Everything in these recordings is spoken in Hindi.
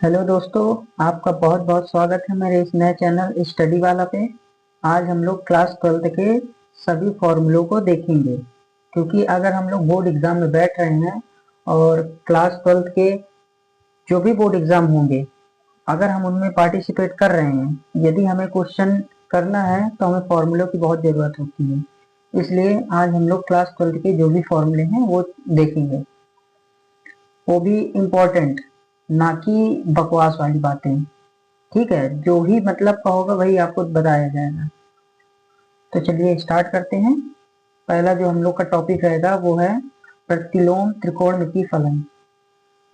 हेलो दोस्तों, आपका बहुत बहुत स्वागत है मेरे इस नए चैनल स्टडी वाला पे। आज हम लोग क्लास 12th के सभी फॉर्मूलों को देखेंगे, क्योंकि अगर हम लोग बोर्ड एग्जाम में बैठ रहे हैं और क्लास 12th के जो भी बोर्ड एग्जाम होंगे, अगर हम उनमें पार्टिसिपेट कर रहे हैं, यदि हमें क्वेश्चन करना है तो हमें फॉर्मूलों की बहुत ज़रूरत होती है। इसलिए आज हम लोग क्लास 12th के जो भी फॉर्मूले हैं वो देखेंगे, वो भी इम्पोर्टेंट, ना कि बकवास वाली बातें। ठीक है, जो भी मतलब का होगा वही आपको बताया जाएगा। तो चलिए स्टार्ट करते हैं। पहला जो हम लोग का टॉपिक रहेगा वो है प्रतिलोम त्रिकोणमिति फलन।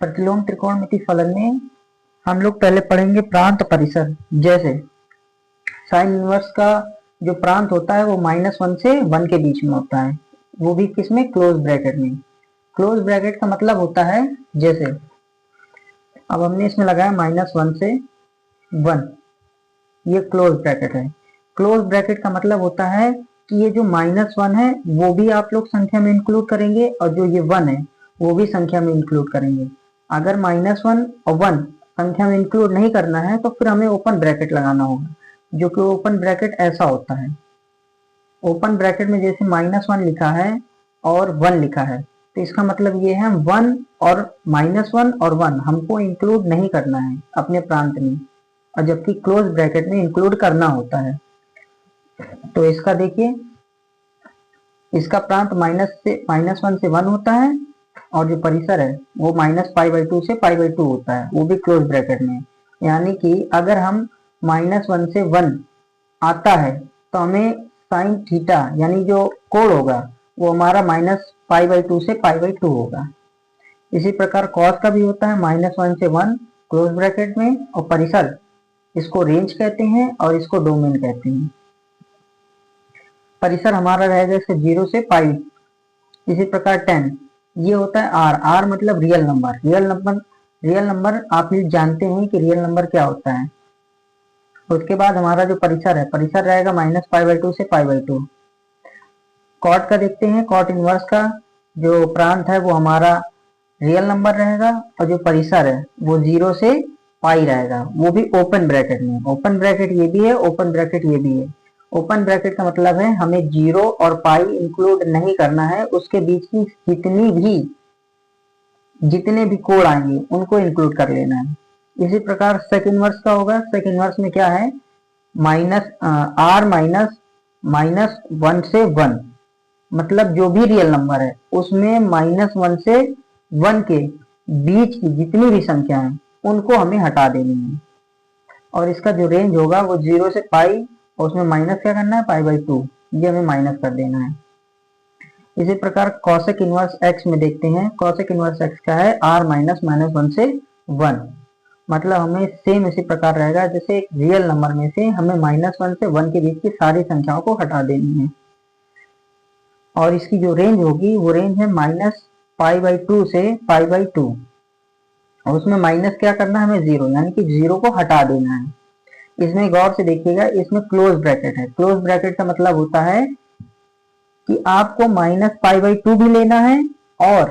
प्रतिलोम त्रिकोणमिति फलन में हम लोग पहले पढ़ेंगे प्रांत परिसर। जैसे साइन इनवर्स का जो प्रांत होता है वो -1 से 1 के बीच में होता है, वो भी किसमें, क्लोज ब्रैकेट में। क्लोज ब्रैकेट का मतलब होता है, जैसे अब हमने इसमें लगाया -1 से 1, ये क्लोज ब्रैकेट है। क्लोज ब्रैकेट का मतलब होता है कि ये जो -1 है वो भी आप लोग संख्या में इंक्लूड करेंगे, और जो ये 1 है वो भी संख्या में इंक्लूड करेंगे। अगर -1 और 1 संख्या में इंक्लूड नहीं करना है तो फिर हमें ओपन ब्रैकेट लगाना होगा, जो कि ओपन ब्रैकेट ऐसा होता है। ओपन ब्रैकेट में जैसे -1 लिखा है और 1 लिखा है, तो इसका मतलब ये है 1 और -1 और 1 हमको इंक्लूड नहीं करना है अपने प्रांत में, और जबकि क्लोज ब्रैकेट में इंक्लूड करना होता है। तो इसका देखिए, इसका प्रांत -1 से 1 होता है, और जो परिसर है वो -π/2 से π/2 होता है, वो भी क्लोज ब्रैकेट में। यानी कि अगर हम -1 से 1 आता है तो हमें साइन थीटा यानी जो कोण होगा वो हमारा -π/2 से π/2 होगा। इसी प्रकार कॉस का भी होता है -1 से 1 क्लोज ब्रैकेट में, और परिसर इसको रेंज कहते हैं और इसको डोमेन कहते हैं। परिसर हमारा रहेगा इसका 0 से पाई। इसी प्रकार 10 ये होता है आर। आर मतलब रियल नंबर। रियल नंबर आप लोग जानते हैं कि रियल नंबर क्या होता है। उसके बाद हमारा जो परिसर है, परिसर रहेगा -π/2 से π/2। कॉट का देखते हैं, कॉट इनवर्स का जो प्रांत है वो हमारा रियल नंबर रहेगा, और जो परिसर है वो 0 से पाई रहेगा, वो भी ओपन ब्रैकेट में। ओपन ब्रैकेट ये भी है, ओपन ब्रैकेट ये भी है। ओपन ब्रैकेट का मतलब है हमें 0 और पाई इंक्लूड नहीं करना है, उसके बीच की जितने भी कोड आएंगे उनको इंक्लूड कर लेना है। इसी प्रकार सेक इनवर्स का होगा। सेक इनवर्स में क्या है, R -1 से 1, मतलब जो भी रियल नंबर है उसमें -1 से 1 के बीच की जितनी भी संख्या है उनको हमें हटा देनी है, और इसका जो रेंज होगा वो 0 से पाई, और उसमें माइनस क्या करना है, π/2, ये हमें माइनस कर देना है। इसी प्रकार कॉसेक इनवर्स एक्स में देखते हैं। कॉसेक इनवर्स एक्स क्या है, R -1 से 1, मतलब हमें सेम इसी प्रकार रहेगा जैसे एक रियल नंबर में से हमें -1 से 1 के बीच की सारी संख्याओं को हटा देनी है, और इसकी जो रेंज होगी वो रेंज है -π/2 से π/2, और उसमें माइनस क्या करना है, हमें 0 यानी कि 0 को हटा देना है। इसमें गौर से देखिएगा, इसमें क्लोज ब्रैकेट है। क्लोज ब्रैकेट का मतलब होता है कि आपको -π/2 भी लेना है और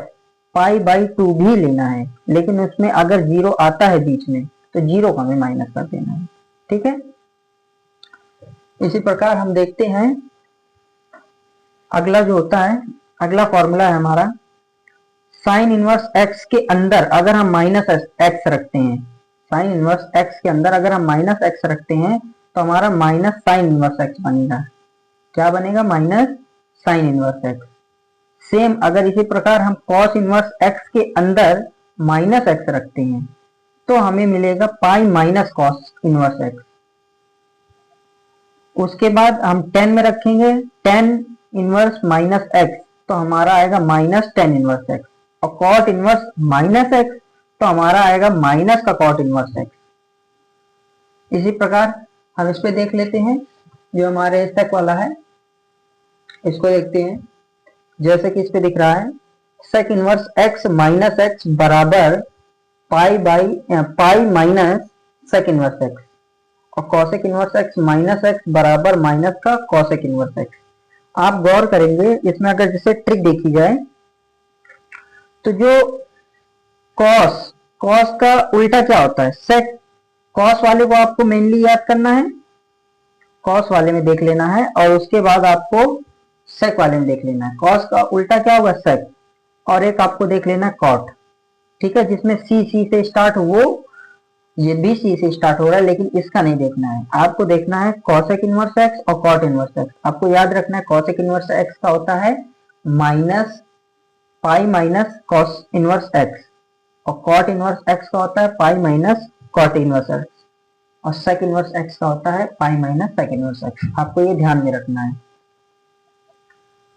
π/2 भी लेना है, लेकिन उसमें अगर 0 आता है बीच में तो 0 को हमें माइनस कर देना है। ठीक है, इसी प्रकार हम देखते हैं अगला जो होता है, अगला फॉर्मूला है हमारा साइन इनवर्स एक्स के अंदर अगर हम -x रखते हैं। साइन इनवर्स एक्स के अंदर अगर हम -x रखते हैं तो हमारा माइनस साइन इनवर्स एक्स बनेगा। क्या बनेगा, minus sign inverse x. Same अगर इसी प्रकार हम कॉस इनवर्स एक्स के अंदर -x रखते हैं तो हमें मिलेगा पाई माइनस कॉस इनवर्स एक्स। उसके बाद हम 10 में रखेंगे tan इनवर्स -x, तो हमारा आएगा -tan इनवर्स x, और कॉट इनवर्स -x तो हमारा आएगा माइनस का कॉट इनवर्स x। इसी प्रकार हम इस पे देख लेते हैं, जो हमारे सेक वाला है इसको देखते हैं। जैसे कि इस पे दिख रहा है सेक इनवर्स x -x बराबर पाई माइनस सेक इनवर्स x, और कॉसेक इनवर्स x -x बराबर माइनस का कॉसेक इनवर्स x। आप गौर करेंगे इसमें, अगर जैसे ट्रिक देखी जाए तो जो कॉस कॉस का उल्टा क्या होता है? सेक। कॉस वाले को आपको मेनली याद करना है, कॉस वाले में देख लेना है, और उसके बाद आपको सेक वाले में देख लेना है। कॉस का उल्टा क्या होगा? सेक। और एक आपको देख लेना है कॉट, ठीक है, जिसमें सी से स्टार्ट हो, वो ये भी सी से स्टार्ट हो रहा है, लेकिन इसका नहीं देखना है, आपको देखना है कॉसेक इनवर्स एक्स और कॉट इनवर्स एक्स। आपको याद रखना है कॉसेक इनवर्स एक्स का होता है minus pi minus cos inverse X, और कॉट इनवर्स एक्स का होता है pi minus cot inverse X, और सेक इनवर्स एक्स का होता है pi minus sec inverse X. आपको ये ध्यान में रखना है।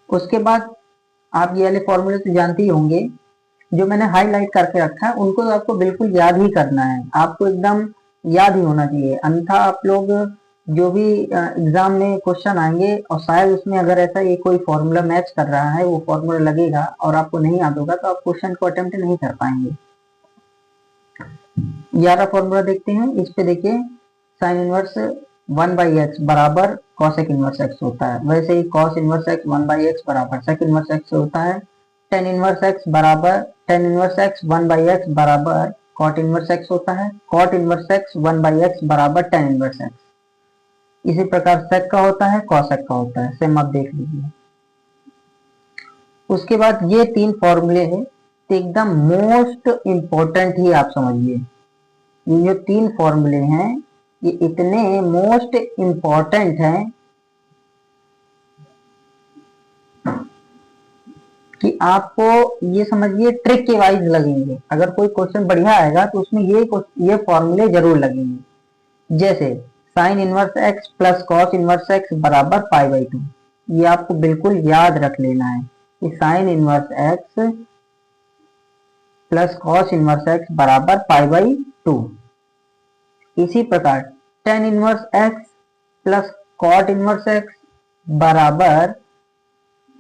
उसके बाद आप ये वाले फॉर्मूले तो जानते ही होंगे, जो मैंने हाईलाइट करके रखा है उनको तो आपको बिल्कुल याद ही करना है, आपको एकदम याद ही होना चाहिए, अन्यथा आप लोग जो भी एग्जाम में क्वेश्चन आएंगे और शायद उसमें अगर ऐसा ये कोई फॉर्मूला मैच कर रहा है, वो फॉर्मूला लगेगा और आपको नहीं याद होगा, तो आप क्वेश्चन को अटेम्प्ट नहीं कर पाएंगे। 11 फॉर्मूला देखते हैं। इस पे देखिए, साइन इनवर्स 1/x बराबर कॉसेक इनवर्स x होता है, वैसे ही कॉस इनवर्स x 1/x बराबर सेक इनवर्स x होता है। टेन इनवर्स x बराबर टेन इनवर्स x 1/x बराबर कॉट इनवर्स x होता है। कॉट इनवर्स x 1/x बराबर टेन इनवर्स x। इसी प्रकार सेक का होता है, कॉसेक का होता है, सेम आप देख लीजिए। उसके बाद ये 3 फॉर्मूले हैं, तो एकदम मोस्ट इंपॉर्टेंट ही आप समझिए, ये जो 3 फॉर्मूले हैं ये इतने मोस्ट इंपॉर्टेंट हैं कि आपको ये समझिए ट्रिक के वाइज लगेंगे। अगर कोई क्वेश्चन बढ़िया आएगा तो उसमें ये फॉर्मूले जरूर लगेंगे। जैसे sign inverse x plus cos inverse x बराबर पाई/2, ये आपको बिल्कुल याद रख लेना है कि sine inverse x plus cos inverse x बराबर पाई/2। इसी प्रकार tan inverse x plus cot inverse x बराबर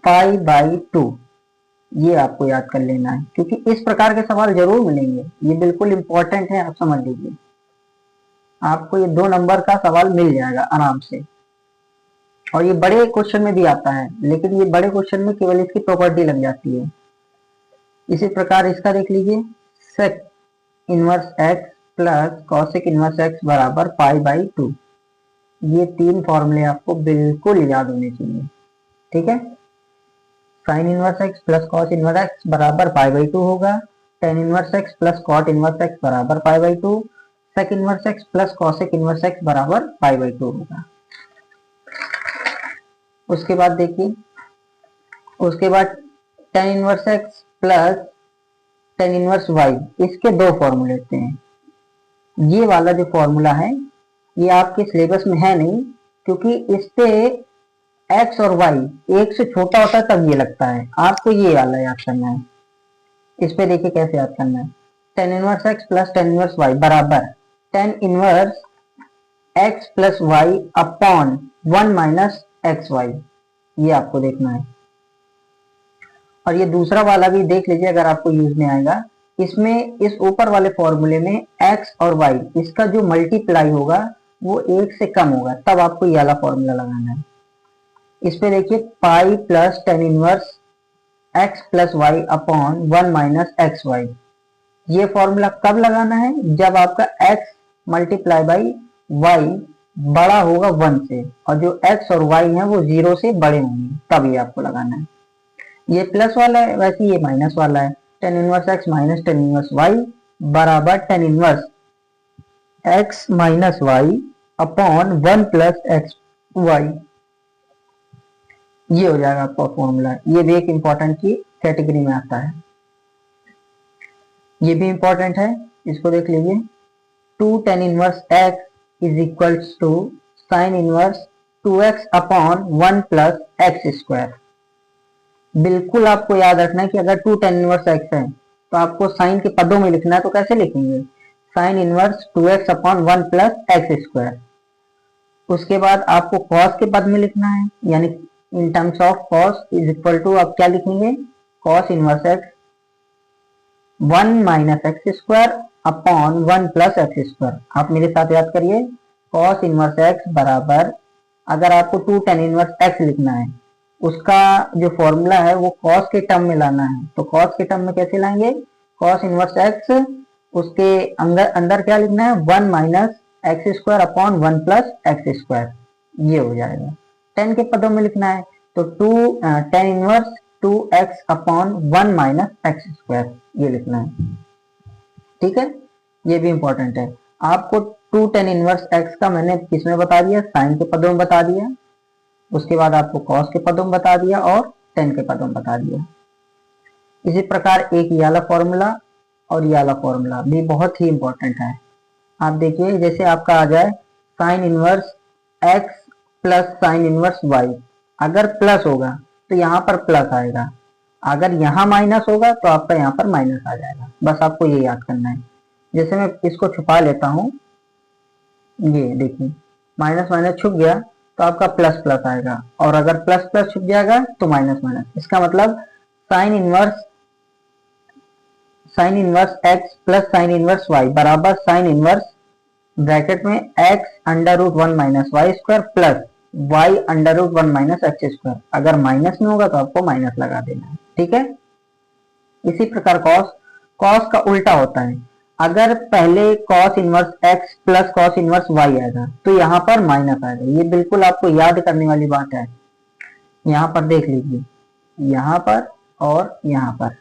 पाई/2, ये आपको याद कर लेना है, क्योंकि इस प्रकार के सवाल जरूर मिलेंगे, ये बिल्कुल इंपॉर्टेंट है, आप समझ लीजिए। आपको ये 2 नंबर का सवाल मिल जाएगा आराम से, और ये बड़े क्वेश्चन में भी आता है, लेकिन ये बड़े क्वेश्चन में केवल इसकी प्रॉपर्टी लग जाती है। इसी प्रकार इसका देख लीजिए, sec inverse x plus cosec inverse x बराबर पाई/2। ये 3 फॉर्मूले आपको बिल्कुल याद होने चाहिए, ठीक है। Sine inverse x plus cos inverse x बराबर पाई/2 होगा। Tan inverse x plus cot inverse x बराबर पाई/2। Sec inverse x plus cosec inverse x बराबर पाई/2 होगा। उसके बाद देखिए, उसके बाद tan inverse x plus tan inverse y, इसके 2 फॉर्मूले लेते हैं। ये वाला जो फॉर्मूला है ये आपके सिलेबस में है नहीं, क्योंकि इस पे एक्स और वाई एक से छोटा होता है तब ये लगता है, आपको ये वाला याद करना है। इस पे देखिए कैसे याद करना है, tan inverse x plus tan inverse y बराबर tan inverse x plus Y upon 1 minus x Y, ये आपको देखना है। और ये दूसरा वाला भी देख लीजिए अगर आपको यूज में आएगा। इसमें इस ऊपर वाले फॉर्मूले में x और y इसका जो मल्टीप्लाई होगा वो 1 से कम होगा, तब आपको ये वाला फॉर्मूला लगाना है। इस पे देखिए pi plus tan inverse x plus Y upon 1 minus x Y, ये फॉर्मूला कब लगाना है? जब आपका x मल्टीप्लाई बाई y बड़ा होगा 1 से, और जो x और y है वो 0 से बड़े होंगे, तब ये आपको लगाना है। ये प्लस वाला है, वैसे ये माइनस वाला है। Tan inverse x minus tan inverse y बराबर tan inverse x minus y upon 1 plus x Y, ये हो जाएगा आपका फॉर्मूला। ये भी एक इंपॉर्टेंट की कैटेगरी में आता है, ये भी इंपॉर्टेंट है, इसको देख लीजिए। 2 tan inverse X is equals to sine inverse 2x upon 1 plus X square. बिल्कुल आपको याद रखना है कि अगर 2 टेन इनवर्स एक्स है तो आपको साइन के पदों में लिखना है, तो कैसे लिखेंगे? Sign inverse 2x upon 1 plus X square. उसके बाद आपको कॉस के पद में लिखना है, यानी in terms of cos is equal to आप क्या लिखेंगे? Cos inverse X 1 minus x square upon 1 plus X square. आप मेरे साथ याद करिए, कॉस इनवर्स एक्स बराबर, अगर आपको 2 टेन इनवर्स एक्स लिखना है, उसका जो फॉर्मूला है वो कॉस के टर्म में लाना है, तो कॉस के टर्म में कैसे लाएंगे? कॉस इनवर्स एक्स उसके अंदर अंदर क्या लिखना है, 1 minus x square upon 1 plus X square, ये हो जाएगा। 10 के पदों में लिखना है तो 10 inverse 2x upon 1 minus x square, ये लिखना है। ठीक है, ये भी इंपॉर्टेंट है। आपको 2 tan इनवर्स x का मैंने किसमें बता दिया, साइन के पदों में बता दिया, उसके बाद आपको कॉस के पदों में बता दिया और tan के पदों में बता दिया। इसी प्रकार एक ये वाला फॉर्मूला और ये वाला फॉर्मूला भी बहुत ही इंपॉर्टेंट है। आप देखिए, जैसे आपका आ जाए sign inverse x plus sine inverse y, अगर प्लस होगा तो यहाँ पर प्लस आएगा, अगर यहाँ माइनस होगा तो आपका यहाँ पर माइनस आ जाएगा। बस आपको ये याद करना है। जैसे मैं इसको छुपा लेता हूँ, ये देखिए माइनस माइनस छुप गया तो आपका प्लस प्लस आएगा, और अगर प्लस प्लस छुप जाएगा तो माइनस माइनस। इसका मतलब sine inverse x plus sine inverse y बराबर साइन इनवर्स ब्रैकेट में x under root 1 minus Y square plus y under root 1 minus x square. अगर माइनस में होगा तो आपको माइनस लगा देना है। ठीक है, इसी प्रकार कॉस का उल्टा होता है। अगर पहले cos inverse x plus cos inverse y आएगा तो यहाँ पर माइनस आएगा। ये बिल्कुल आपको याद करने वाली बात है। यहाँ पर देख लीजिए, यहाँ पर और यहाँ पर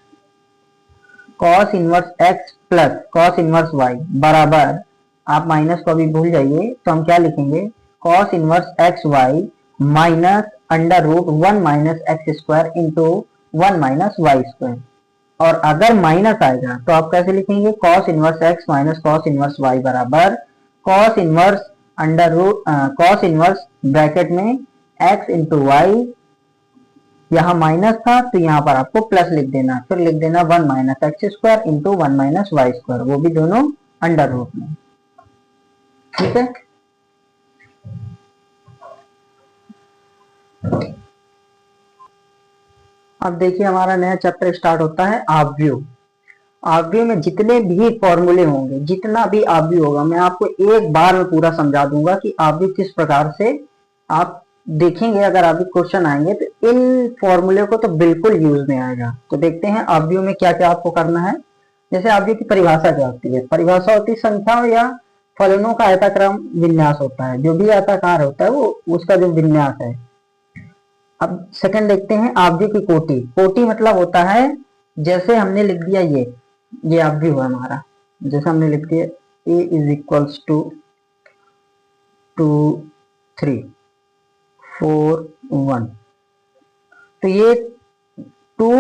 cos inverse x plus cos inverse y बराबर, आप माइनस को अभी भूल जाइए, तो हम क्या लिखेंगे, cos inverse x y minus under root 1 minus x square into 1 minus Y square. और अगर माइनस आएगा तो आप कैसे लिखेंगे, cos inverse x minus cos inverse y बराबर cos inverse under root cos inverse bracket में एक्स इंटू वाई, यहाँ माइनस था तो यहाँ पर आपको प्लस लिख देना, फिर लिख देना 1 minus x square into 1 minus Y square, वो भी दोनों अंडर रूट में। ठीक है, अब देखिए हमारा नया चैप्टर स्टार्ट होता है आव्यूह। आव्यूह में जितने भी फॉर्मूले होंगे, जितना भी आव्यूह होगा, मैं आपको एक बार में पूरा समझा दूंगा कि आव्यूह किस प्रकार से आप देखेंगे। अगर अभी क्वेश्चन आएंगे तो इन फॉर्मूले को तो बिल्कुल यूज में आएगा। तो देखते हैं आव्यूह में क्या क्या आपको करना है। जैसे आव्यूह की परिभाषा क्या होती है, परिभाषा होती है संख्या या फलनों का आयताक्रम विन्यास होता है। जो भी आयताकार होता है वो उसका जो विन्यास है। अब सेकंड देखते हैं आव्यूह की कोटि। कोटि मतलब होता है, जैसे हमने लिख दिया ये आव्यूह है हमारा, जैसे हमने लिख दिया a इज इक्वल्स टू 2 3 4 1, तो ये 2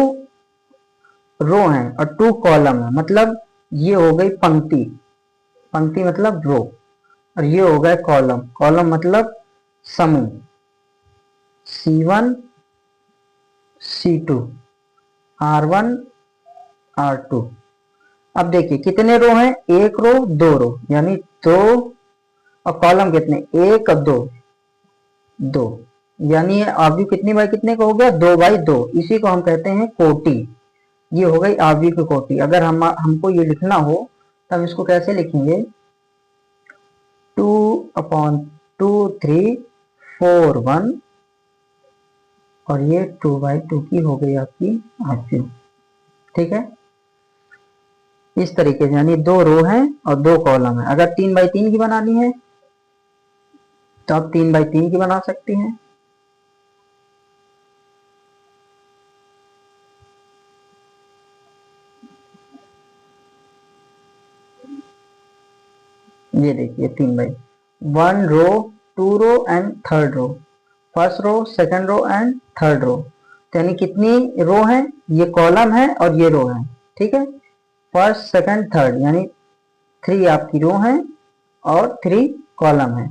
रो है और 2 कॉलम है, मतलब ये हो गई पंक्ति, पंक्ति मतलब रो, और ये हो गए कॉलम, कॉलम मतलब समूह C1 C2 R1 R2। अब देखिए कितने रो हैं, एक रो दो रो, यानी 2, और कॉलम कितने, 1 और 2 2, यानी आव्यूह कितनी बाई कितने का हो गया, 2 बाई 2। इसी को हम कहते हैं कोटि। ये हो गई आव्यूह की कोटि। अगर हमको ये लिखना हो तो हम इसको कैसे लिखेंगे, 2/2 3 4 1, और ये 2/2 की हो गई आपकी आव्यूह। ठीक है, इस तरीके से, यानी 2 रो हैं और 2 कॉलम है। अगर 3/3 की बनानी है तो आप 3/3 की बना सकते हैं। ये देखिए 3/1 row 2 row and third row, first row second row and third row, यानी कितनी रो है, ये कॉलम है और ये रो है। ठीक है, फर्स्ट सेकंड थर्ड, यानी 3 आपकी रो है और 3 कॉलम है।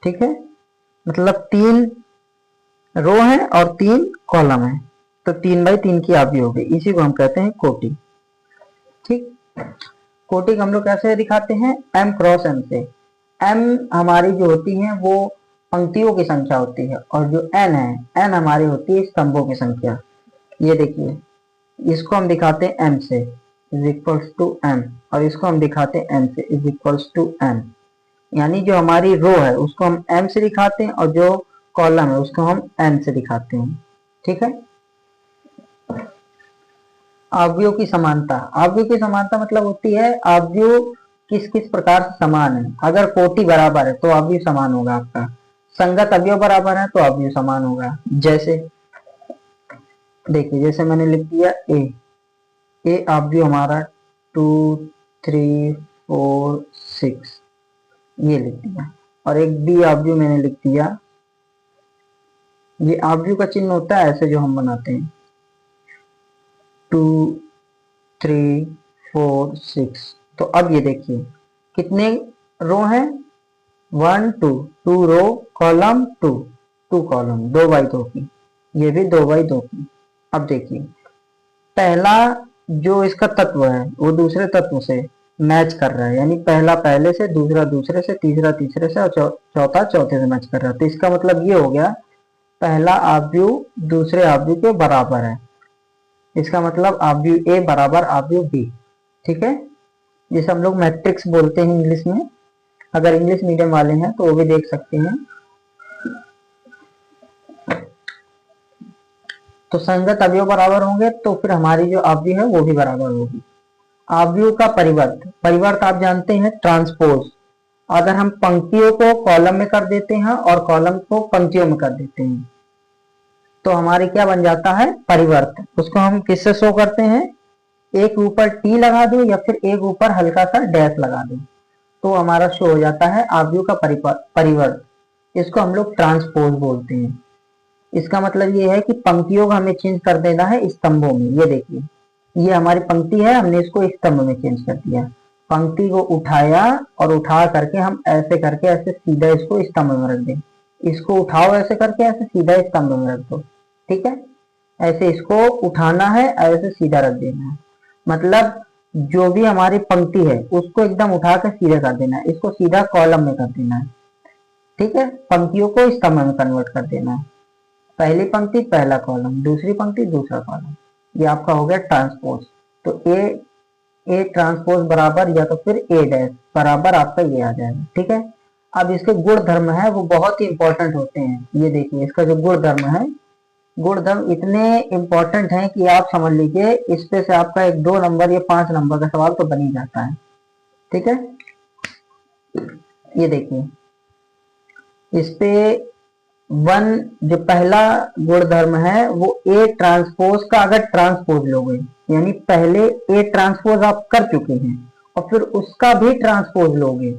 ठीक है, मतलब 3 रो है और 3 कॉलम है, तो 3/3 की आव्यूह हो गई। इसी को हम कहते हैं कोटि। ठीक, कोटि को हम लोग कैसे दिखाते हैं, m क्रॉस n से। m हमारी जो होती है वो पंक्तियों की संख्या होती है, और जो n है, n हमारी होती है स्तंभों की संख्या। ये देखिए, इसको हम दिखाते हैं m से इज इक्वल्स टू m, और इसको हम दिखाते हैं n से इज इक्वल्स टू n। यानी जो हमारी रो है उसको हम m से दिखाते हैं, और जो कॉलम है उसको हम n से दिखाते हैं। ठीक है, अवयव की समानता, अवयव की समानता मतलब होती है अवयव किस किस प्रकार से समान है। अगर कोटि बराबर है तो अवयव समान होगा आपका, संगत अवयव बराबर है तो अवयव समान होगा। जैसे देखिए, जैसे मैंने लिख दिया ए अवयव हमारा 2 3 4 6, ये लिख दिया। और एक बी अवयव मैंने लिख दिया, ये अवयव का चिन्ह होता है ऐसे जो हम बनाते हैं 2 3 4 6। तो अब ये देखिए कितने रो हैं, 1 2, 2 रो कॉलम 2, 2 कॉलम, 2 बाई 2 की, ये भी 2 बाई 2 की। अब देखिए पहला जो इसका तत्व है वो दूसरे तत्व से मैच कर रहा है, यानी पहला पहले से, दूसरा दूसरे से, तीसरा तीसरे से और चौथा चौथे से मैच कर रहा है। तो इसका मतलब ये हो गया पहला अवयव दूसरे अवयव के बराबर है। इसका मतलब अवयव ए बराबर अवयव बी, ठीक है, जिसे हम लोग मैट्रिक्स बोलते हैं इंग्लिश में। अगर इंग्लिश मीडियम वाले हैं तो वो भी देख सकते हैं। तो संगत अवयव बराबर होंगे तो फिर हमारी जो अवयव है वो भी बराबर होगी। अवयव का परिवर्त, परिवर्त आप जानते हैं ट्रांसपोज। अगर हम पंक्तियों को कॉलम में कर देते हैं और कॉलम को पंक्तियों में कर देते हैं तो हमारे क्या बन जाता है, परिवर्त। उसको हम किससे शो करते हैं, एक ऊपर टी लगा दो या फिर एक ऊपर हल्का सा डैश लगा दो तो हमारा शो हो जाता है अवयव का परिवर्त। इसको हम लोग ट्रांसपोज बोलते हैं। इसका मतलब ये है कि पंक्तियों को हमें चेंज कर देना है स्तंभों में। ये देखिए, ये हमारी पंक्ति है, हमने इसको स्तंभ में चेंज कर दिया। पंक्ति को उठाया और उठा करके हम ऐसे करके ऐसे सीधा इसको स्तंभ में रख दें। इसको उठाओ ऐसे करके ऐसे सीधा स्तंभ में रख दो, ठीक है। ऐसे इसको उठाना है, ऐसे सीधा रख देना है। मतलब जो भी हमारी पंक्ति है उसको एकदम उठा कर सीधा कर देना है, इसको सीधा कॉलम में कर देना है, ठीक है। पंक्तियों को स्तंभ में कन्वर्ट कर देना है। पहली पंक्ति पहला कॉलम, दूसरी पंक्ति दूसरा कॉलम, ये आपका हो गया ट्रांसपोज। तो ए ट्रांसपोज बराबर या तो फिर ए डैश बराबर आपका ये आ जाएगा, ठीक है। अब इसके गुण धर्म है वो बहुत ही इंपॉर्टेंट होते हैं। ये देखिए इसका जो गुण धर्म है, गुण धर्म इतने इंपॉर्टेंट हैं कि आप समझ लीजिए इस पे से आपका एक 2 नंबर या 5 नंबर का सवाल तो बन ही जाता है, ठीक है। ये देखिए इस पे वन जो पहला गुण धर्म है वो ए ट्रांसपोज का अगर ट्रांसपोज लोगे, यानी पहले ए ट्रांसपोज आप कर चुके हैं और फिर उसका भी ट्रांसपोज लोगे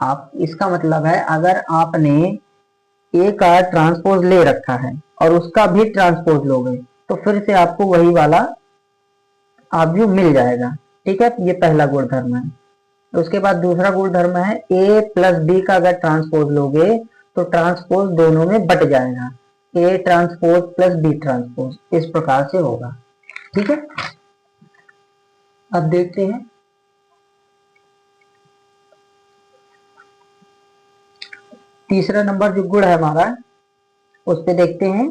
आप, इसका मतलब है अगर आपने ए का ट्रांसपोज ले रखा है और उसका भी ट्रांसपोज लोगे तो फिर से आपको वही वाला अवयव मिल जाएगा, ठीक है। ये पहला गुण धर्म है। उसके बाद दूसरा गुण धर्म है ए प्लस बी का अगर ट्रांसपोज लोगे तो ट्रांसपोज दोनों में बट जाएगा, A transpose plus B transpose, इस प्रकार से होगा, ठीक है। अब देखते हैं तीसरा नंबर जो गुण है हमारा, उस पे देखते हैं।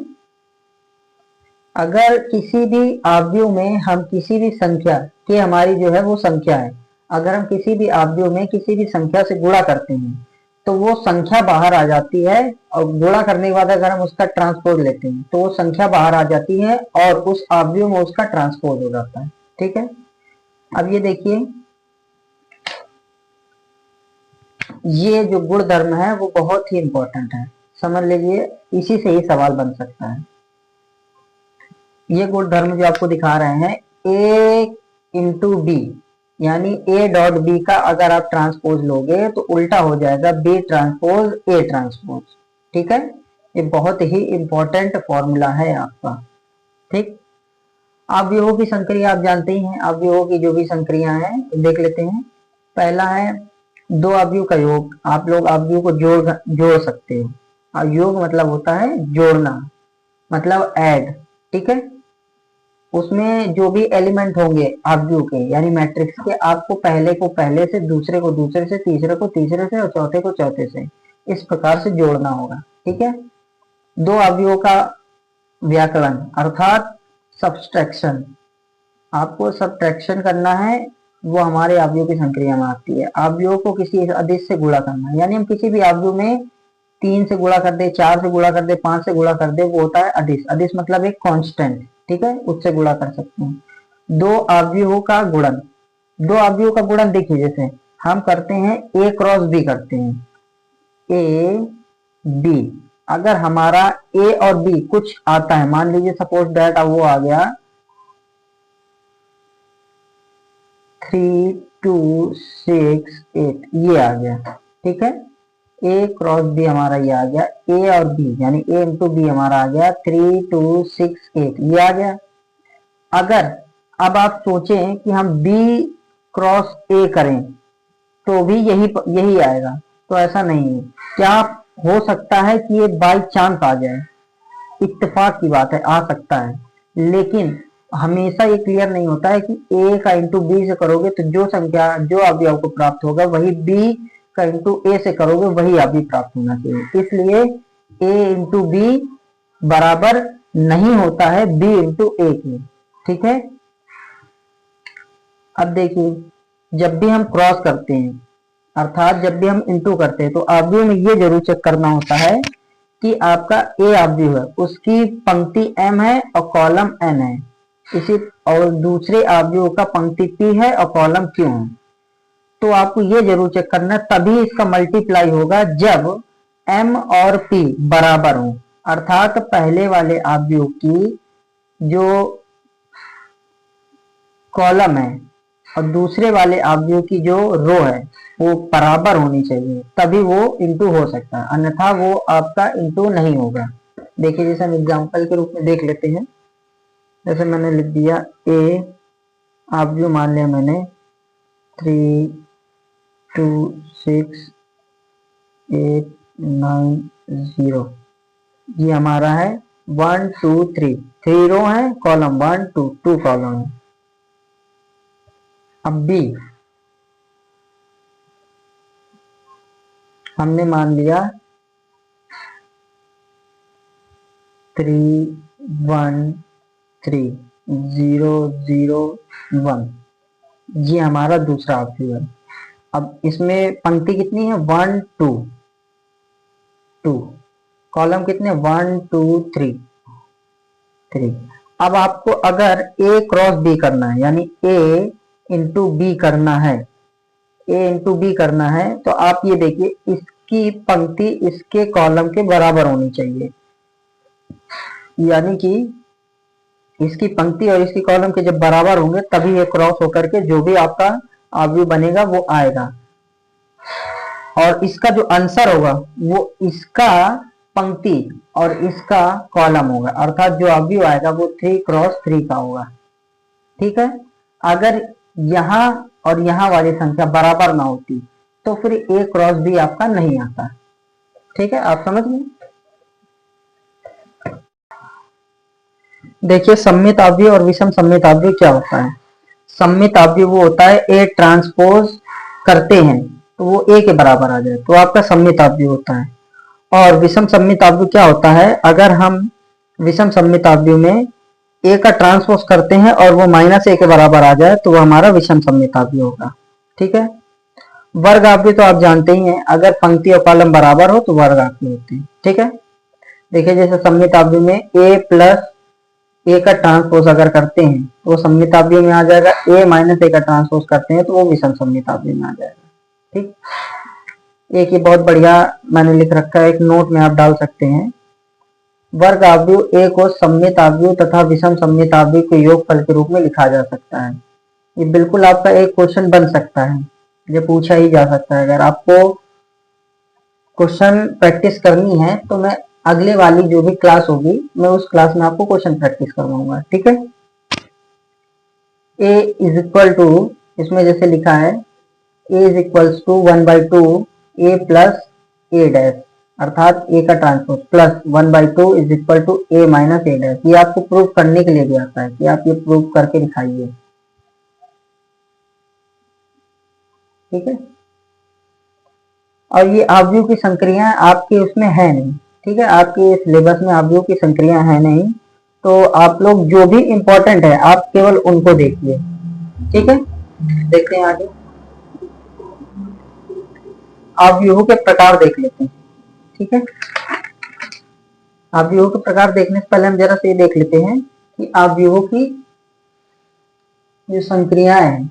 अगर किसी भी अवयव में हम किसी भी संख्या की, हमारी जो है वो संख्या है, अगर हम किसी भी अवयव में किसी भी संख्या से गुणा करते हैं तो वो संख्या बाहर आ जाती है, और गुणा करने के बाद अगर हम उसका ट्रांसपोज लेते हैं तो वो संख्या बाहर आ जाती है और उस अवयव में उसका ट्रांसपोज हो जाता है, ठीक है। अब ये देखिए ये जो गुण धर्म है वो बहुत ही इंपॉर्टेंट है, समझ लीजिए इसी से ही सवाल बन सकता है। ये गुण धर्म जो आपको दिखा रहे हैं ए इंटू बी, यानी ए डॉट बी का अगर आप ट्रांसपोज लोगे तो उल्टा हो जाएगा बी ट्रांसपोज ए ट्रांसपोज, ठीक है। ये बहुत ही इंपॉर्टेंट फॉर्मूला है आपका, ठीक। अवयवों की संक्रिया आप जानते ही हैं, अवयवों की जो भी संक्रिया है देख लेते हैं। पहला है दो अवयव का योग, आप लोग अवयव को जोड़ सकते हो। और योग मतलब होता है जोड़ना, मतलब ऐड, ठीक है। उसमें जो भी एलिमेंट होंगे अवयव के यानी मैट्रिक्स के, आपको पहले को पहले से, दूसरे को दूसरे से, तीसरे को तीसरे से और चौथे को चौथे से, इस प्रकार से जोड़ना होगा, ठीक है। दो अवयवों का व्याकरण अर्थात सब्सट्रैक्शन, आपको सब्ट्रैक्शन करना है, वो हमारे अवयव की संक्रिया में आती है। अवयव को किसी अदिश से गुणा करना, यानी हम किसी भी अवयव में 3 से गुणा कर दे, 4 से गुणा कर दे, 5 से गुणा कर दे, वो होता है अदिश। अदिश मतलब एक कांस्टेंट, ठीक है, उससे गुणा कर सकते हैं। दो अवयवों का गुणन, दो अवयवों का गुणन देखिए, जैसे हम करते हैं ए क्रॉस बी करते हैं, ए बी, अगर हमारा ए और बी कुछ आता है, मान लीजिए सपोज दैट वो आ गया 3 2 6 8, ये आ गया, ठीक है। ए क्रॉस बी हमारा ये आ गया, ए और बी यानी ए इंटू बी हमारा आ गया 3 2 6 8, ये आ गया। अगर अब आप सोचें कि हम बी क्रॉस ए करें तो भी यही यही आएगा, तो ऐसा नहीं है। क्या हो सकता है कि ये बाई चांस आ जाए, इत्तेफाक की बात है, आ सकता है, लेकिन हमेशा ये क्लियर नहीं होता है कि ए का इंटू बी से करोगे तो जो संख्या, जो अवयव आपको प्राप्त होगा वही बी का इंटू ए से करोगे वही अवयव प्राप्त होना चाहिए। इसलिए ए इंटू बी बराबर नहीं होता है बी इंटू ए के, ठीक है। अब देखिए जब भी हम क्रॉस करते हैं, अर्थात जब भी हम इंटू करते हैं, तो अवयव में ये जरूर चेक करना होता है कि आपका ए अवयव है उसकी पंक्ति m है और कॉलम n है, इसी और दूसरे अवयव का पंक्ति p है और कॉलम q है। तो आपको ये जरूर चेक करना है, तभी इसका मल्टीप्लाई होगा जब m और p बराबर हो, अर्थात पहले वाले अवयव की जो कॉलम है और दूसरे वाले अवयव की जो रो है वो बराबर होनी चाहिए, तभी वो इंटू हो सकता है, अन्यथा वो आपका इंटू नहीं होगा। देखिए जैसे हम एग्जांपल के रूप में देख लेते हैं, जैसे मैंने लिख दिया ए अवयव मान लिया मैंने 3 2 6 8 9 0, ये हमारा है 1 2 3, 3 रो है, कॉलम 1 2 2 कॉलम है। अब बी हमने मान लिया 3 1 3 0 0 1, ये हमारा दूसरा अवयव है। अब इसमें पंक्ति कितनी है 1 2 2, कॉलम कितने 1 2 3 3। अब आपको अगर ए क्रॉस बी करना है यानी ए इंटू बी करना है, ए इंटू बी करना है, तो आप ये देखिए इसकी पंक्ति इसके कॉलम के बराबर होनी चाहिए, यानी कि इसकी पंक्ति और इसकी कॉलम के जब बराबर होंगे तभी ये क्रॉस होकर के जो भी आपका अवयव बनेगा वो आएगा, और इसका जो आंसर होगा वो इसका पंक्ति और इसका कॉलम होगा, अर्थात जो अवयव आएगा वो 3 क्रॉस 3 का होगा, ठीक है। अगर यहाँ और यहाँ वाली संख्या बराबर ना होती तो फिर ए क्रॉस बी आपका नहीं आता, ठीक है, आप समझ गए। देखिए सममित अवयव और विषम सममित अवयव क्या होता है। सममित अवयव वो होता है ए ट्रांसपोज करते हैं तो वो ए के बराबर आ जाए, तो आपका सममित अवयव होता है। और विषम सममित अवयव क्या होता है, अगर हम विषम सममित अवयव में ए का ट्रांसपोज करते हैं और वो माइनस ए के बराबर आ जाए तो वो हमारा विषम सममित अवयव होगा, ठीक है। वर्ग अवयव तो आप जानते ही हैं, अगर पंक्ति और कॉलम बराबर हो तो वर्ग अवयव होते हैं, ठीक है। देखिए जैसे सममित अवयव में ए प्लस ए का ट्रांसपोज अगर करते हैं तो वो सममित अवयव में आ जाएगा, ए माइनस ए का ट्रांसपोज करते हैं तो वो विषम सममित अवयव में आ जाएगा, ठीक। एक ये बहुत बढ़िया मैंने लिख रखा है, एक नोट में आप डाल सकते हैं, वर्ग अवयव ए को सममित अवयव तथा विषम सममित अवयव के योगफल के रूप में लिखा जा सकता है। ये बिल्कुल आपका एक क्वेश्चन बन सकता है, ये पूछा ही जा सकता है। अगर आपको क्वेश्चन प्रैक्टिस करनी है तो मैं अगले वाली जो भी क्लास होगी मैं उस क्लास में आपको क्वेश्चन प्रैक्टिस करवाऊंगा, ठीक है। ए इज इक्वल टू, इसमें जैसे लिखा है A is equals to 1/2 A plus A dash, अर्थात ए का transpose plus 1/2 is equal to A minus A dash. ये आपको प्रूव करने के लिए भी आता है कि आप ये प्रूव करके दिखाइए, ठीक है। और ये अवयव की संक्रियाएं आपके उसमें है नहीं, ठीक है, आपके सिलेबस में अवयव की संक्रियाएं है नहीं, तो आप लोग जो भी इंपॉर्टेंट है आप केवल उनको देखिए, ठीक है। देखते हैं आगे, अवयवों के प्रकार देख लेते हैं, ठीक है। अवयवों के प्रकार देखने से पहले हम जरा से ये देख लेते हैं कि अवयवों की जो संक्रियाएं हैं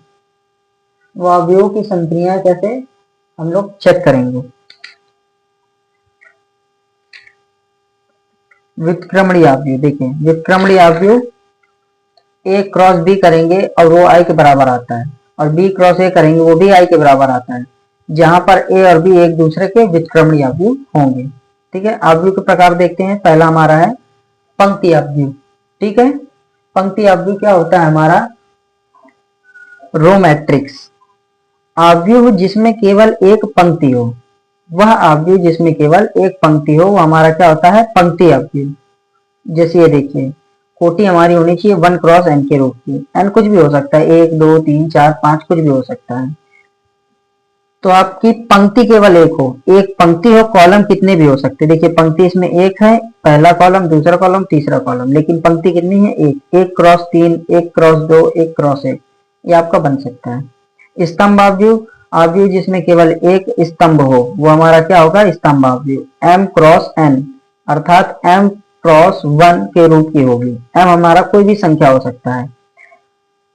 वो अवयवों की संक्रियाएं कैसे हम लोग चेक करेंगे। व्युत्क्रमणीय अवयव, देखिए व्युत्क्रमणीय अवयव ए क्रॉस बी करेंगे और वो आई के बराबर आता है, और बी क्रॉस ए करेंगे वो भी आई के बराबर आता है, जहां पर ए और बी एक दूसरे के व्युत्क्रमणीय अवयव होंगे। ठीक है, अवयव के प्रकार देखते हैं। पहला हमारा है पंक्ति अवयव। ठीक है, पंक्ति अवयव क्या होता है हमारा, रो मैट्रिक्स। अवयव जिसमें केवल एक पंक्ति हो, वह अवयव जिसमें केवल एक पंक्ति हो वो हमारा क्या होता है, पंक्ति अवयव। जैसे ये देखिए, कोटि हमारी होनी चाहिए 1 क्रॉस n के रूप की। n कुछ भी हो सकता है, 1 2 3 4 5 कुछ भी हो सकता है। तो आपकी पंक्ति केवल एक हो, एक पंक्ति हो, कॉलम कितने भी हो सकते हैं। देखिए पंक्ति इसमें एक है, पहला कॉलम, दूसरा कॉलम, तीसरा कॉलम, लेकिन पंक्ति कितनी है, एक। 1 क्रॉस 3, 1 क्रॉस 2, 1 क्रॉस 1, ये आपका बन सकता है। स्तंभ अवयव, अवयव जिसमें केवल एक स्तंभ हो वो हमारा क्या होगा, स्तंभ अवयव। m क्रॉस n अर्थात m क्रॉस 1 के रूप की होगी। m हमारा कोई भी संख्या हो सकता है।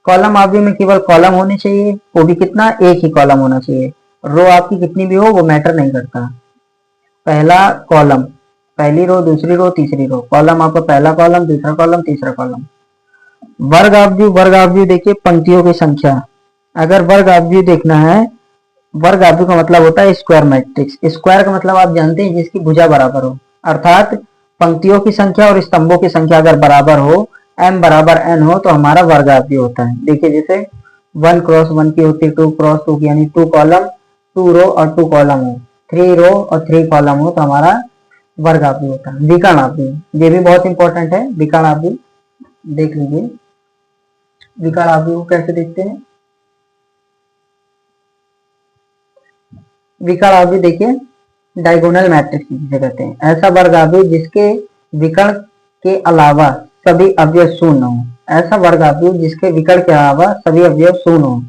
कॉलम अवयव में केवल कॉलम होने चाहिए, वो भी कितना, एक ही कॉलम होना चाहिए। रो आपकी कितनी भी हो वो मैटर नहीं करता। पहला कॉलम, पहली रो, दूसरी रो, तीसरी रो, कॉलम आपका पहला कॉलम, दूसरा कॉलम, तीसरा कॉलम। वर्ग अवयव, वर्ग अवयव देखिए पंक्तियों की संख्या। अगर वर्ग अवयव देखना है, वर्ग अवयव का मतलब होता है स्क्वायर मैट्रिक्स। स्क्वायर का मतलब आप जानते हैं जिसकी भुजा बराबर हो, अर्थात पंक्तियों की संख्या और स्तंभों की संख्या अगर बराबर हो, m बराबर n हो, तो हमारा वर्ग अवयव होता है। देखिए जैसे 1 क्रॉस 1 की होती है 2 क्रॉस 2 की, यानी 2 कॉलम 2 रो और 2 कॉलम हो, 3 रो और 3 कॉलम हो, तो हमारा वर्ग अवयव होता है। विकर्ण अवयव, ये भी बहुत इंपॉर्टेंट है। विकर्ण अवयव देख लीजिए, विकर्ण अवयव कैसे देखते हैं। विकर्ण अवयव देखिए डायगोनल मैट्रिक्स जिसे कहते हैं, ऐसा वर्ग अवयव जिसके विकर्ण के अलावा सभी अवयव शून्य हो। ऐसा वर्ग अवयव जिसके विकर्ण के अलावा सभी अवयव शून्य हो,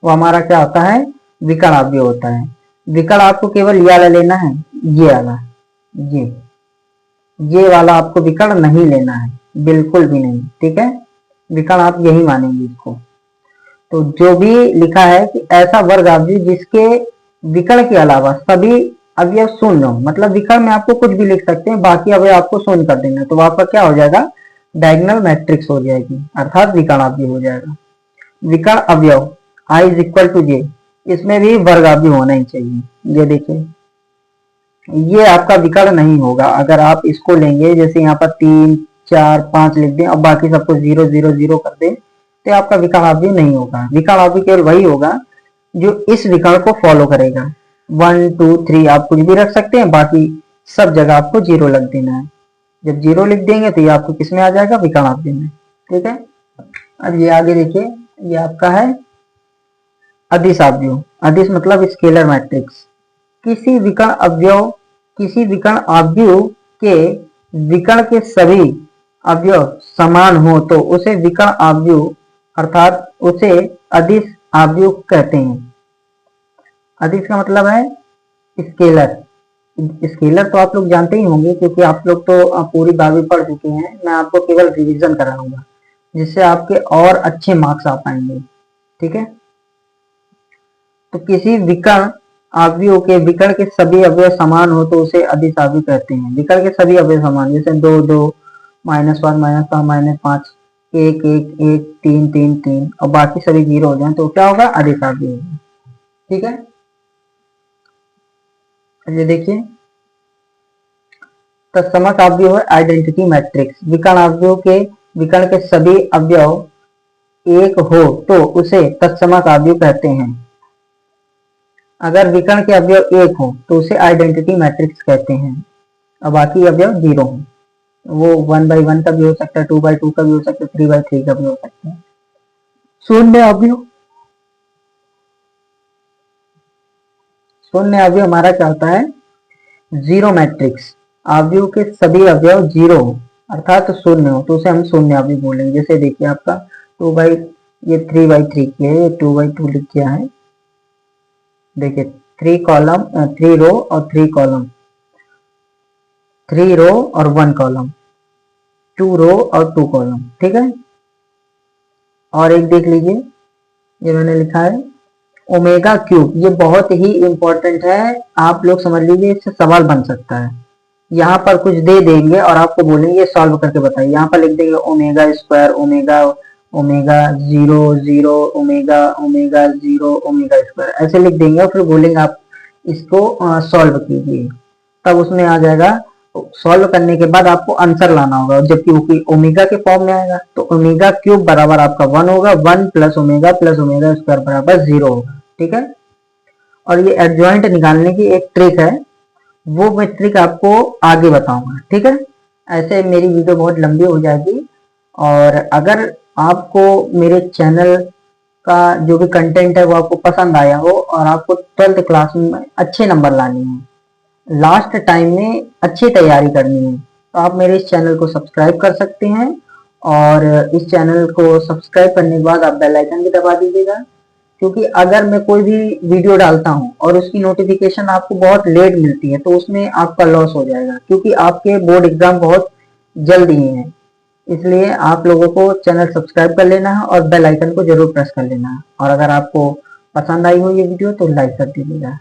वो हमारा क्या होता है, विकर्ण अवयव होता है। विकर्ण आपको केवल ये वाला लेना है, ये वाला, ये वाला आपको विकर्ण नहीं लेना है, बिल्कुल भी नहीं। ठीक है, विकर्ण आप यही मानेंगे इसको। तो जो भी लिखा है कि ऐसा वर्ग अवयव जिसके विकर्ण के अलावा सभी अवयव शून्य हो, मतलब विकर्ण में आपको कुछ भी लिख सकते हैं, बाकी अवयव आपको शून्य कर देना, तो आपका क्या हो जाएगा, डायगोनल मैट्रिक्स हो जाएगी, अर्थात विकर्ण अवयव हो जाएगा। विकर्ण अवयव i is equal to j, इसमें भी वर्ग अवयव होना ही चाहिए। ये देखिए, ये आपका विकर्ण नहीं होगा अगर आप इसको लेंगे, जैसे यहाँ पर 3 4 5 लिख दें और बाकी सबको 0 0 0 कर दें, तो आपका विकर्ण अवयव नहीं होगा। विकर्ण अवयव केवल वही होगा जो इस विकर्ण को फॉलो करेगा। 1 2 3 आप कुछ भी रख सकते हैं, बाकी सब जगह आपको 0 लग देना है। जब 0 लिख देंगे तो ये आपको किस में आ जाएगा, विकर्ण अवयव में। ठीक है, अब ये आगे देखिए, ये आपका है अदिश अवयव। अदिश मतलब स्केलर मैट्रिक्स। किसी विकर्ण अवयव, किसी विकर्ण अवयव के विकर्ण के सभी अवयव समान हो तो उसे विकर्ण अवयव अर्थात उसे अदिश अवयव कहते हैं। अदिश का मतलब है स्केलर। स्केलर तो आप लोग जानते ही होंगे, क्योंकि आप लोग तो पूरी 12वीं पढ़ चुके हैं। मैं आपको केवल रिवीजन कराऊंगा जिससे आपके और अच्छे मार्क्स आ पाएंगे। ठीक है, तो किसी विकर्ण अवयव के विकर्ण के सभी अवयव समान हो तो उसे अदिश अवयव कहते हैं। विकर्ण के सभी अवयव समान, जैसे 2 2 -1 -5 -5 1 1 1 3 3 3 और बाकी सभी 0 हो जाए तो क्या होगा, अदिश अवयव होगा। ठीक है, ये देखिए तत्समक अवयव है आइडेंटिटी मैट्रिक्स। विकर्ण अवयव के विकर्ण के सभी अवयव एक हो तो उसे तत्समक अवयव कहते हैं। अगर विकर्ण के अवयव एक हो तो उसे आइडेंटिटी मैट्रिक्स कहते हैं और बाकी अवयव 0 हो। वो 1/1 का भी हो सकता है, 2/2 का भी हो सकता है, 3/3 का भी हो सकता है। शून्य अवयव, शून्य अवयव हमारा क्या होता है, जीरो मैट्रिक्स। अवयव के सभी अवयव 0 हो अर्थात शून्य हो तो उसे हम शून्य अवयव बोलेंगे। जैसे देखिए आपका ये 3/3 की है, ये 2/2 लिख किया है। देखिए 3 रो और 3 कॉलम, 3 रो और 1 कॉलम, 2 रो और 2 कॉलम। ठीक है, और एक देख लीजिए ये मैंने लिखा है ओमेगा क्यूब। ये बहुत ही इंपॉर्टेंट है, आप लोग समझ लीजिए, इससे सवाल बन सकता है। यहाँ पर कुछ दे देंगे और आपको बोलेंगे सॉल्व करके बताइए। यहाँ पर लिख देंगे omega square, omega omega zero zero, omega omega zero, omega square, ऐसे लिख देंगे और फिर बोलेंगे आप इसको सॉल्व कीजिए, तब उसमें आ जाएगा। सॉल्व करने के बाद आपको आंसर लाना होगा, जबकि ओमेगा के फॉर्म में आएगा तो ओमेगा क्यूब बराबर आपका 1 होगा, 1 प्लस ओमेगा स्क्वायर बराबर 0 होगा। ठीक है, और ये एडजॉइंट निकालने की एक ट्रिक है, वो मैं ट्रिक आपको आगे बताऊंगा। ठीक है, ऐसे मेरी वीडियो बहुत लंबी हो जाएगी। और अगर आपको मेरे चैनल का जो भी कंटेंट है वो आपको पसंद आया हो और आपको 12th क्लास में अच्छे नंबर लाने हैं, लास्ट टाइम में अच्छी तैयारी करनी है, तो आप मेरे इस चैनल को सब्सक्राइब कर सकते हैं। और इस चैनल को सब्सक्राइब करने के बाद आप बेल आइकन भी दबा दीजिएगा, क्योंकि अगर मैं कोई भी वीडियो डालता हूं और उसकी नोटिफिकेशन आपको बहुत लेट मिलती है तो उसमें आपका लॉस हो जाएगा, क्योंकि आपके बोर्ड एग्जाम बहुत जल्द ही है। इसलिए आप लोगों को चैनल सब्सक्राइब कर लेना है और बेल आइकन को जरूर प्रेस कर लेना है। और अगर आपको पसंद आई हो ये वीडियो तो लाइक कर दीजिएगा।